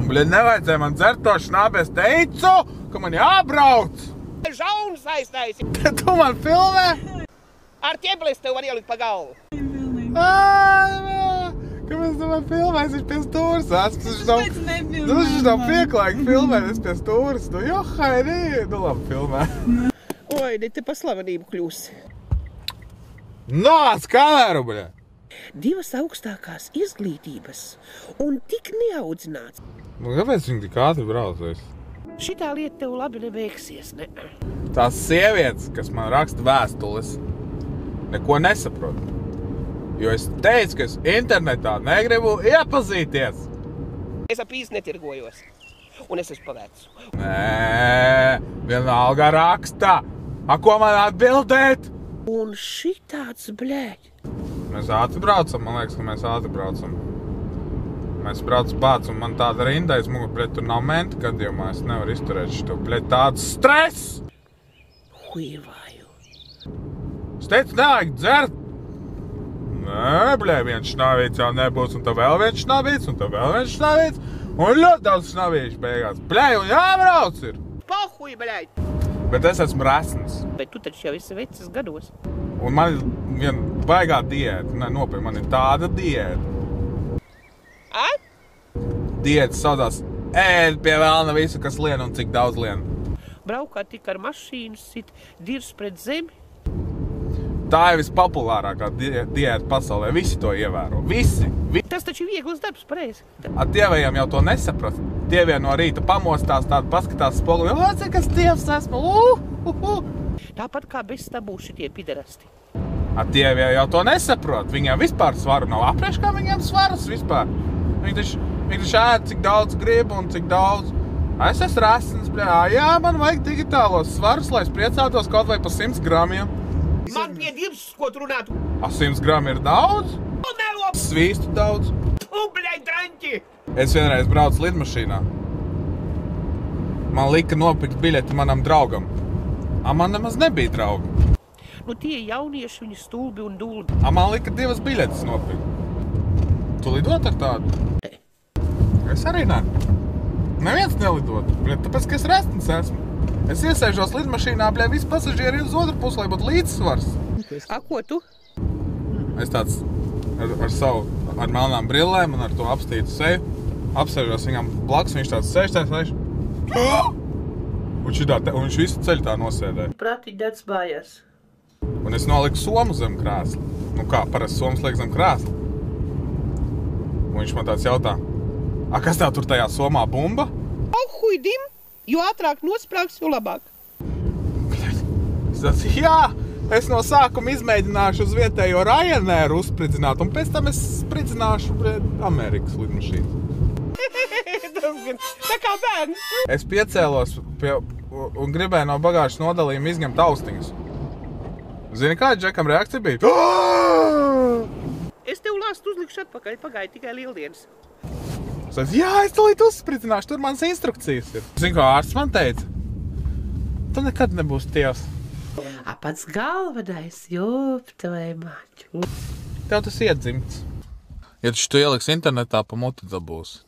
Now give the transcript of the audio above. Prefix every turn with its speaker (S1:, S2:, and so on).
S1: Bļaļ, nevajadzēja man dzert to šnabi, es teicu, ka man jābrauc.
S2: Žaunas aiztaisi.
S1: Tu man filmē?
S2: Ar ķeblis tev var ielikt pa galvu.
S1: Kāpēc tu man filmēs, viņš pie stūras esmu? Viņš nav pieklājīgi filmēt, es pie stūras. Nu, johaidī, nu labi filmē.
S2: Oi, ne te pa slavenību kļūsi.
S1: Nāc kameru, bļa!
S2: Divas augstākās izglītības un tik neaudzināts.
S1: Nu, kāpēc viņi tik ātri braucēs?
S2: Šitā lieta tev labi nebeigsies, ne?
S1: Tās sievietes, kas man raksta vēstules, neko nesaprot. Jo es teicu, ka es internetā negribu iepazīties.
S2: Es ap īsti netirgojos. Un es esmu pavecu.
S1: Nē, vienalga raksta. A, ko man atbildēt?
S2: Un šitāds, bļēģi.
S1: Mēs ātri braucam, man liekas, ka mēs ātri braucam. Mēs braucam pats, un man tāda rinda aiz mugu, bļēd, tur nav menta gadījumā, es nevaru izturēt šito, bļēd, tāds stress!
S2: Huivāju.
S1: Es teicu, nevajag dzert. Nē, bļēd, viens šnavīts jau nebūs, un tad vēl viens šnavīts, un tad vēl viens šnavīts, un ļoti daudz šnavīšu beigās. Bļēd, un jābrauc ir!
S2: Pohuj, bļēģi!
S1: Bet es esmu resns.
S2: Bet tu taču jau esi vecis gados.
S1: Un man ir viena baigā diēta. Nē, nopietni, man ir tāda diēta.
S2: A?
S1: Diēta saucās ēd pie velna visu, kas lien un cik daudz lien.
S2: Braukā tik ar mašīnu, sit dirs pret zemi.
S1: Tā ir vispopulārākā diēta pasaulē. Visi to ievēro. Visi.
S2: Tas taču ir viegls darbs, pareizi.
S1: Ar tievējiem jau to nesaprast. Tievie no rīta pamostās, tādu paskatās spoguli. O, cik es tievs esmu.
S2: Tāpat kā bez stabū šitie piderasti.
S1: Ar tievie jau to nesaprot. Viņiem vispār svaru nav. Aprieš kā viņiem svaras vispār. Viņi taču ēd, cik daudz grib un cik daudz. Es esmu resns, bļā. Jā, man vajag digitālos svarus, lai es priecātos kaut vai pa 100 gramiem.
S2: Man pie divs, ko tu runātu.
S1: 100 grami ir daudz? Svīstu daudz.
S2: Tu, bļaļ, draņķi!
S1: Es vienreiz braucu lidmašīnā. Man lika nopirkt biļeti manam draugam. A, man nemaz nebija draugi.
S2: Nu tie jaunieši, viņi stulbi un dulbi.
S1: A, man lika 2 biļetes nopirkt. Tu lidot ar tādu?
S2: Nē.
S1: Es arī ne. Neviens nelidot. Tāpēc, ka es resns esmu. Es iesēžos lidmašīnā, bļā, visi pasažieri uz otru pusi, lai būtu līdzsvars.
S2: A, ko tu?
S1: Es tāds ar melnām brillēm un ar to apstītu seju. Apsēžos viņam blakus, viņš tāds sēž. Un viņš visu ceļu tā nosēdēja.
S2: Prātiņ dats bājās.
S1: Un es noliku somu zem krēsla. Nu kā, parasti somas liek zem krēsla. Un viņš man tāds jautā, a, kas tev tur tajā somā bumba?
S2: Pohuidim, jo ātrāk nosprāgs, jo labāk.
S1: Es tāds, jā, es no sākuma izmēģināšu uz vietējo Ryanair uzspridzināt, un pēc tam es spridzināšu Amerikas lidmašīnu.
S2: Tā kā bērns.
S1: Es piecēlos un gribēju no bagāžas nodalījuma izņemt austiņas. Zini, kāda Džekam reakcija bija?
S2: Es tev lāstu uzlikšu atpakaļ, pagāja tikai lieldienas.
S1: Es teicu, jā, es tūlīt uzspridzināšu, tur manas instrukcijas ir. Zini, ko ārsts man teica? Tu nekad nebūsi tievs.
S2: A, pats galvenais, jūpta vai maču.
S1: Tev tas iedzimts. Ja tu ieliks internetā, pa muti dabūsi.